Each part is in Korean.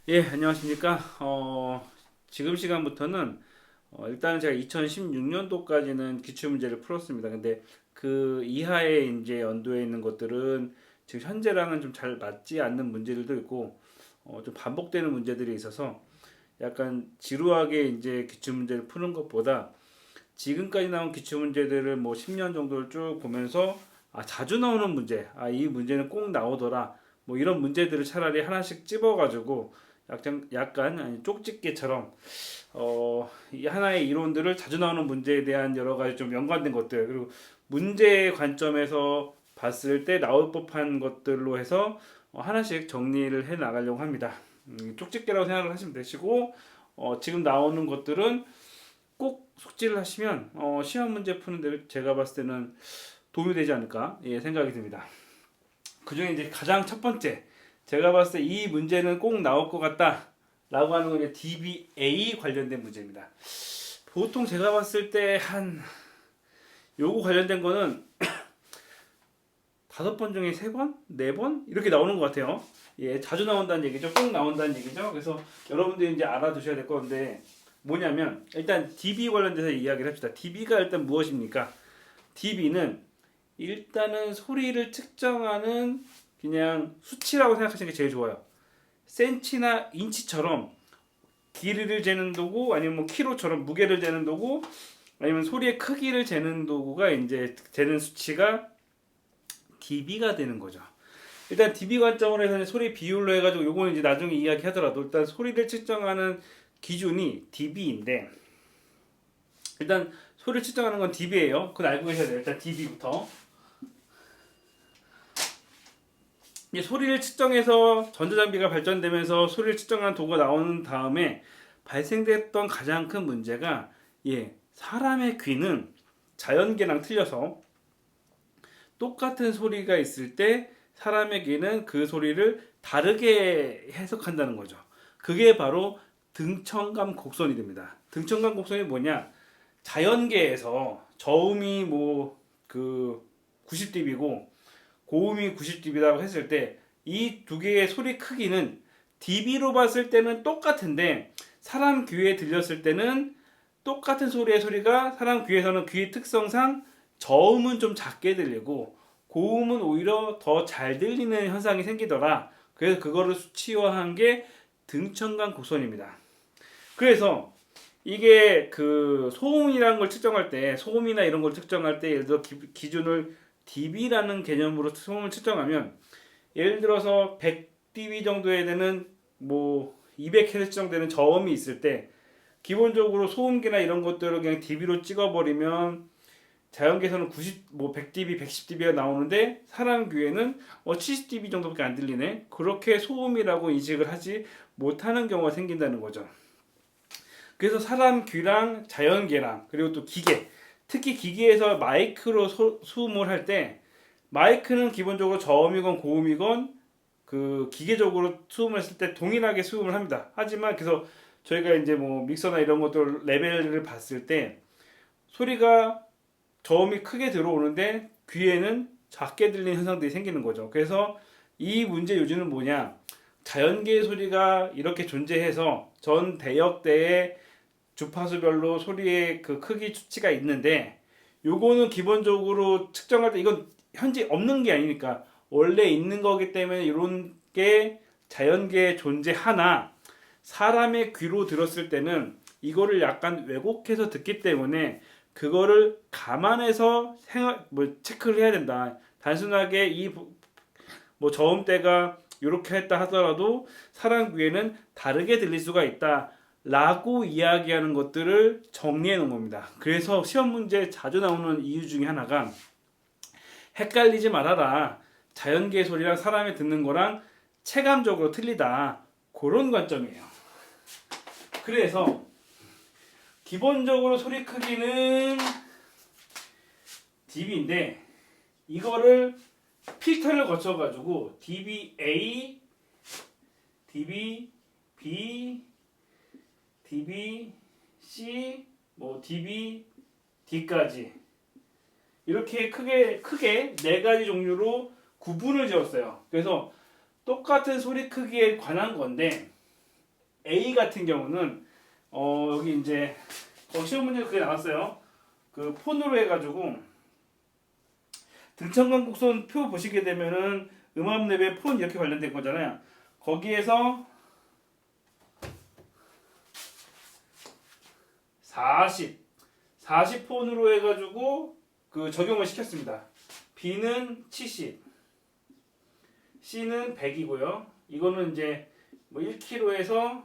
예, 안녕하십니까. 지금 시간부터는 일단은 제가 2016년도까지는 기출문제를 풀었습니다. 근데 그 이하의 이제 연도에 있는 것들은 지금 현재랑은 좀 잘 맞지 않는 문제들도 있고 좀 반복되는 문제들이 있어서 약간 지루하게 이제 기출문제를 푸는 것보다 지금까지 나온 기출문제들을 뭐 10년 정도를 쭉 보면서 자주 나오는 문제, 이 문제는 꼭 나오더라. 뭐 이런 문제들을 차라리 하나씩 찝어가지고 약간 아니, 쪽집게처럼 이 하나의 이론들을 자주 나오는 문제에 대한 여러 가지 좀 연관된 것들 그리고 문제의 관점에서 봤을 때 나올 법한 것들로 해서 하나씩 정리를 해 나가려고 합니다. 쪽집게라고 생각을 하시면 되시고 지금 나오는 것들은 꼭 숙지를 하시면 시험 문제 푸는 데 제가 봤을 때는 도움이 되지 않을까 생각이 듭니다. 그중에 이제 가장 첫 번째 제가 봤을 때 이 문제는 꼭 나올 것 같다 라고 하는 건 이제 DBA 관련된 문제입니다. 보통 제가 봤을 때 한 요거 관련된 거는 5번 중에 3번? 4번? 이렇게 나오는 것 같아요. 예, 자주 나온다는 얘기죠. 꼭 나온다는 얘기죠. 그래서 여러분들이 이제 알아두셔야 될 건데 뭐냐면 일단 DB 관련돼서 이야기를 합시다. DB가 일단 무엇입니까? DB는 일단은 소리를 측정하는 그냥 수치라고 생각하시는 게 제일 좋아요. 센치나 인치처럼 길이를 재는 도구 아니면 뭐 키로처럼 무게를 재는 도구 아니면 소리의 크기를 재는 도구가 이제 재는 수치가 dB가 되는 거죠. 일단 dB 관점으로 해서 소리 비율로 해가지고 요거는 이제 나중에 이야기하더라도 일단 소리를 측정하는 기준이 dB인데 일단 소리를 측정하는 건 dB예요. 그건 알고 계셔야 돼요. 일단 dB부터. 이 소리를 측정해서 전자장비가 발전되면서 소리를 측정하는 도구가 나온 다음에 발생됐던 가장 큰 문제가 사람의 귀는 자연계랑 틀려서 똑같은 소리가 있을 때 사람의 귀는 그 소리를 다르게 해석한다는 거죠. 그게 바로 등청감 곡선이 됩니다. 등청감 곡선이 뭐냐? 자연계에서 저음이 뭐 그 90dB고 고음이 90dB라고 했을 때 이 두 개의 소리 크기는 dB로 봤을 때는 똑같은데 사람 귀에 들렸을 때는 똑같은 소리의 소리가 사람 귀에서는 귀 특성상 저음은 좀 작게 들리고 고음은 오히려 더 잘 들리는 현상이 생기더라. 그래서 그거를 수치화한 게 등청간 곡선입니다. 그래서 이게 그 소음이라는 걸 측정할 때 소음이나 이런 걸 측정할 때 예를 들어 기준을 dB라는 개념으로 소음을 측정하면 예를 들어서 100dB 정도에 되는 뭐 200Hz 정도 되는 저음이 있을 때 기본적으로 소음기나 이런 것들을 그냥 dB로 찍어버리면 자연계에서는 90, 뭐 100dB, 110dB가 나오는데 사람 귀에는 70dB 정도밖에 안 들리네. 그렇게 소음이라고 인식을 하지 못하는 경우가 생긴다는 거죠. 그래서 사람 귀랑 자연계랑 그리고 또 기계, 특히 기계에서 마이크로 수음을 할 때 마이크는 기본적으로 저음이건 고음이건 그 기계적으로 수음을 했을 때 동일하게 수음을 합니다. 하지만 그래서 저희가 이제 뭐 믹서나 이런 것들 레벨을 봤을 때 소리가 저음이 크게 들어오는데 귀에는 작게 들리는 현상들이 생기는 거죠. 그래서 이 문제 요지는 뭐냐? 자연계의 소리가 이렇게 존재해서 전 대역대의 주파수별로 소리의 그 크기 수치가 있는데 요거는 기본적으로 측정할 때 이건 현재 없는 게 아니니까 원래 있는 거기 때문에 이런 게 자연계에 존재하나 사람의 귀로 들었을 때는 이거를 약간 왜곡해서 듣기 때문에 그거를 감안해서 체크를 해야 된다. 단순하게 이 뭐 저음대가 이렇게 했다 하더라도 사람 귀에는 다르게 들릴 수가 있다. 라고 이야기하는 것들을 정리해 놓은 겁니다. 그래서 시험 문제에 자주 나오는 이유 중에 하나가 헷갈리지 말아라. 자연계의 소리랑 사람이 듣는 거랑 체감적으로 틀리다. 그런 관점이에요. 그래서 기본적으로 소리 크기는 dB인데 이거를 필터를 거쳐가지고 dBA, dBB, dBC, 뭐 dBD까지 이렇게 크게 네 가지 종류로 구분을 지었어요. 그래서 똑같은 소리 크기에 관한 건데 A 같은 경우는 여기 이제 시험 문제 그게 나왔어요. 그 폰으로 해가지고 등천강 곡선 표 보시게 되면은 음압 랩에 폰 이렇게 관련된 거잖아요. 거기에서 40 폰으로 해가지고 그 적용을 시켰습니다. B는 70, C는 100이고요. 이거는 이제 뭐 1kg에서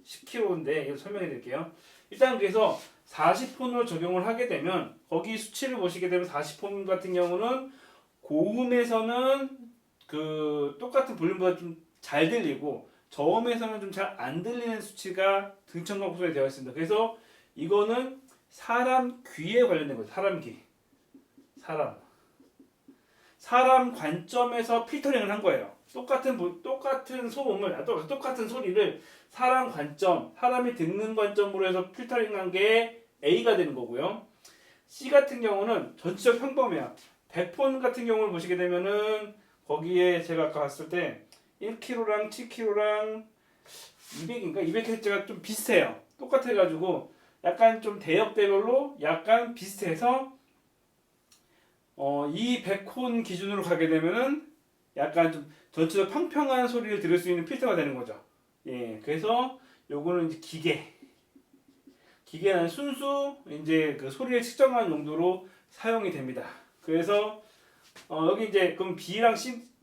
10kg인데 이거 설명해 드릴게요. 일단 그래서 40폰으로 적용을 하게 되면 거기 수치를 보시게 되면 40폰 같은 경우는 고음에서는 그 똑같은 볼륨보다 좀 잘 들리고 저음에서는 좀 잘 안 들리는 수치가 등천강 곡선에 되어 있습니다. 그래서 이거는 사람 귀에 관련된 거죠. 사람 귀. 사람 관점에서 필터링을 한 거예요. 똑같은 소음을, 똑같은 소리를 사람 관점, 사람이 듣는 관점으로 해서 필터링한 게 A가 되는 거고요. C 같은 경우는 전체적 평범해요. 100폰 같은 경우를 보시게 되면은 거기에 제가 아까 봤을 때 1kg랑 7kg랑 200인가 200Hz가 좀 비슷해요. 똑같아가지고 약간 좀 대역대별로 약간 비슷해서 이 100콘 기준으로 가게 되면은 약간 좀 전체적 평평한 소리를 들을 수 있는 필터가 되는 거죠. 예, 그래서 요거는 이제 기계는 순수 이제 그 소리를 측정하는 용도로 사용이 됩니다. 그래서 여기 이제 그럼 B랑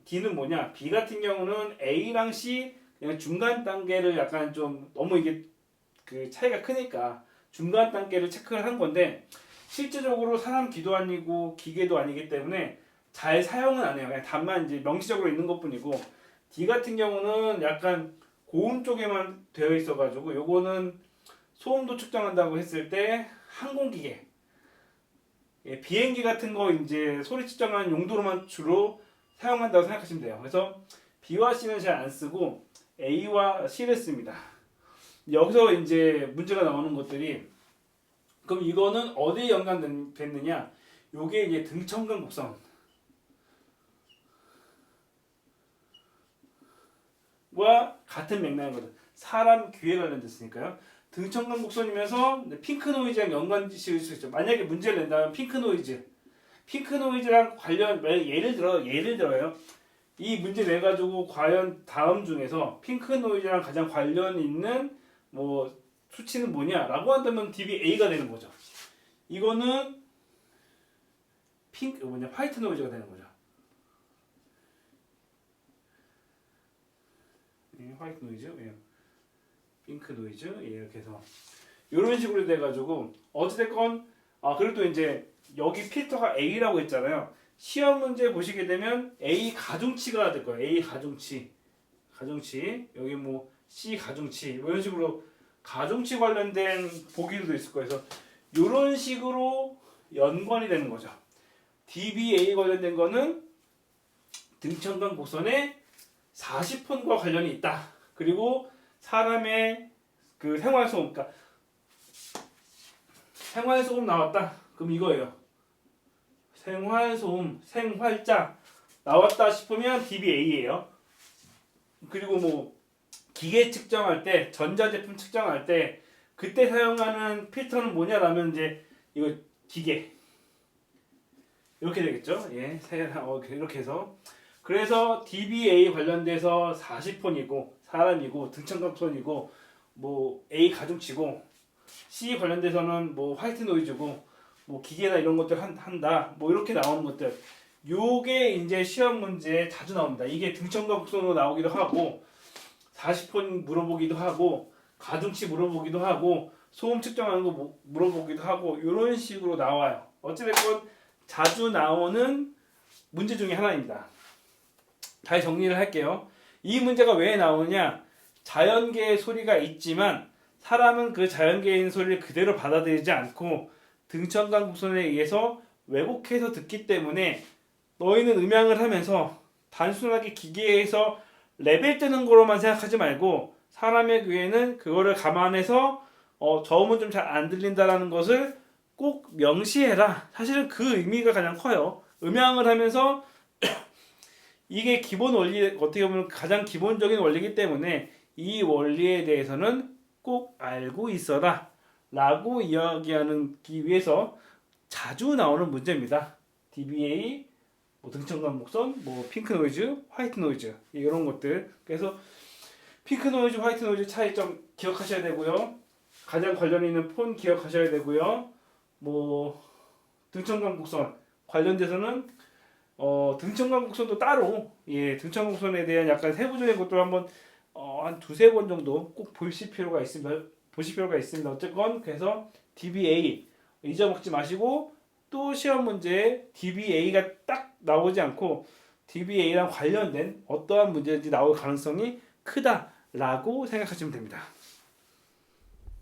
D는 뭐냐? B 같은 경우는 A랑 C 그냥 중간 단계를 약간 좀 너무 이게 그 차이가 크니까 중간 단계를 체크를 한 건데 실제적으로 사람 귀도 아니고 기계도 아니기 때문에 잘 사용은 안 해요. 그냥 다만 이제 명시적으로 있는 것뿐이고 D 같은 경우는 약간 고음 쪽에만 되어 있어가지고 요거는 소음도 측정한다고 했을 때 항공기계, 예, 비행기 같은 거 이제 소리 측정하는 용도로만 주로 사용한다고 생각하시면 돼요. 그래서 B와 C는 잘 안 쓰고 A와 C를 씁니다. 여기서 이제 문제가 나오는 것들이 그럼 이거는 어디에 연관됐느냐? 요게 이제 등천강 곡선과 같은 맥락인 거죠. 사람 귀에 관련됐으니까요. 등천강 곡선이면서 핑크 노이즈랑 연관 지을 수 있죠. 만약에 문제를 낸다면 핑크 노이즈랑 관련 예를 들어요. 이 문제 내 가지고 과연 다음 중에서 핑크 노이즈랑 가장 관련 있는 뭐 수치는 뭐냐라고 한다면 DBA가 되는 거죠. 이거는 화이트 노이즈가 되는 거죠. 예, 화이트 노이즈, 예. 핑크 노이즈, 예, 이렇게 해서 이런 식으로 돼가지고 어찌됐건 그래도 이제 여기 필터가 A라고 했잖아요. 시험 문제 보시게 되면 A 가중치가 될 거예요. A 가중치 여기 뭐 C 가중치 뭐 이런 식으로 가중치 관련된 보기도 있을 거예요. 그래서 이런 식으로 연관이 되는 거죠. DBA 관련된 거는 등천강 곡선에 40폰과 관련이 있다. 그리고 사람의 그 생활소음, 그러니까 생활소음 나왔다. 그럼 이거예요. 생활소음, 생활자 나왔다 싶으면 DBA예요. 그리고 뭐 기계 측정할 때, 전자제품 측정할 때 그때 사용하는 필터는 뭐냐라면 이제 이거 기계 이렇게 되겠죠. 예, 이렇게 해서 그래서 DBA 관련돼서 40폰이고 사람이고 등천각선이고 뭐 A 가중치고 C 관련돼서는 뭐 화이트 노이즈고 뭐 기계나 이런 것들 한다 뭐 이렇게 나오는 것들 요게 이제 시험 문제에 자주 나옵니다. 이게 등천각선으로 나오기도 하고 40폰 물어보기도 하고 가중치 물어보기도 하고 소음 측정하는 거 물어보기도 하고 이런 식으로 나와요. 어찌됐건 자주 나오는 문제 중에 하나입니다. 다시 정리를 할게요. 이 문제가 왜 나오느냐? 자연계의 소리가 있지만 사람은 그 자연계의 소리를 그대로 받아들이지 않고 등천강 곡선에 의해서 왜곡해서 듣기 때문에 너희는 음향을 하면서 단순하게 기계에서 레벨 뜨는 거로만 생각하지 말고 사람의 귀에는 그거를 감안해서 저음은 좀 잘 안 들린다라는 것을 꼭 명시해라. 사실은 그 의미가 가장 커요. 음향을 하면서 이게 기본 원리, 어떻게 보면 가장 기본적인 원리이기 때문에 이 원리에 대해서는 꼭 알고 있어라 라고 이야기하기 위해서 자주 나오는 문제입니다. DBA, 뭐 등청간 곡선, 뭐 핑크 노이즈, 화이트 노이즈 이런 것들. 그래서 핑크 노이즈, 화이트 노이즈 차이점 기억하셔야 되고요. 가장 관련 있는 폰 기억하셔야 되고요. 뭐 등청간 곡선 관련돼서는 등청간 곡선도 따로 등청간 곡선에 대한 약간 세부적인 것도 한번 한 두세 번 정도 꼭 보실 필요가 있습니다. 어쨌건 그래서 DBA 잊어먹지 마시고 또 시험 문제에 DBA가 딱 나오지 않고 DBA랑 관련된 어떠한 문제든지 나올 가능성이 크다라고 생각하시면 됩니다.